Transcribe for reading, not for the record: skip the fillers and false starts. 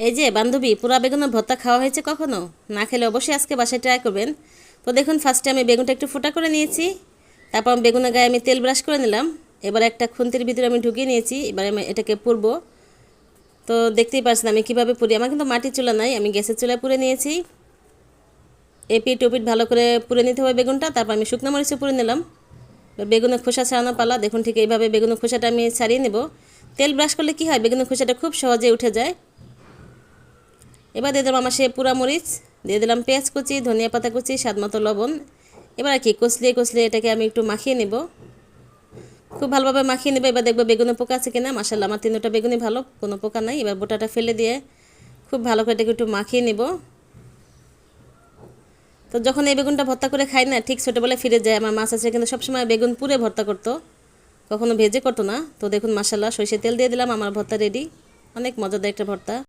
এই যে বান্ধবী, পোড়া বেগুনের ভর্তা খাওয়া হয়েছে কখনো? না খেলে অবশ্যই আজকে বাসায় ট্রাই করবেন। তো দেখুন, ফার্স্টে আমি বেগুনটা একটু ফোটা করে নিয়েছি। তারপর বেগুনের গায়ে আমি তেল ব্রাশ করে নিলাম। এবার একটা খুন্তির ভিতরে আমি ঢুকিয়ে নিয়েছি। এবার আমি এটাকে পুরবো। তো দেখতেই পাচ্ছেন আমি কীভাবে পুরি। আমার কিন্তু মাটির চুলা নাই, আমি গ্যাসের চুলায় পুড়ে নিয়েছি। এপিট ওপিট ভালো করে পুড়ে নিতে হবে বেগুনটা। তারপর আমি শুকনো মরিচে পুড়ে নিলাম। বেগুনের খোসা ছাড়ানো পালা। দেখুন ঠিক এইভাবে বেগুনের খোসাটা আমি ছাড়িয়ে নেব। তেল ব্রাশ করলে কি হয়, বেগুনের খোসাটা খুব সহজে উঠে যায়। এবার দিয়ে দিলাম আমার সে পুরা মরিচ, দিয়ে দিলাম পেঁয়াজ কুচি, ধনিয়া পাতা কুচি, স্বাদ মতো লবণ। এবার আর কি কষলিয়ে কষলিয়ে এটাকে আমি একটু মাখিয়ে নেব, খুব ভালোভাবে মাখিয়ে নেব। এবার দেখবো বেগুনে পোকা আছে কিনা। মাশাআল্লাহ আমার তিনটা বেগুনই ভালো, কোনো পোকা নাই। এবার বোটাটা ফেলে দিয়ে খুব ভালো করে এটাকে একটু মাখিয়ে নেব। তো যখন এই বেগুনটা ভর্তা করে খাই না, ঠিক ছোটোবেলায় ফিরে যায়। আমার মাছ আছে কিন্তু সবসময় বেগুন পুড়ে ভর্তা করতো, কখনো ভেজে করতো না। তো দেখুন মাশাআল্লাহ সরষের তেল দিয়ে দিলাম, আমার ভর্তা রেডি। অনেক মজাদার একটা ভর্তা।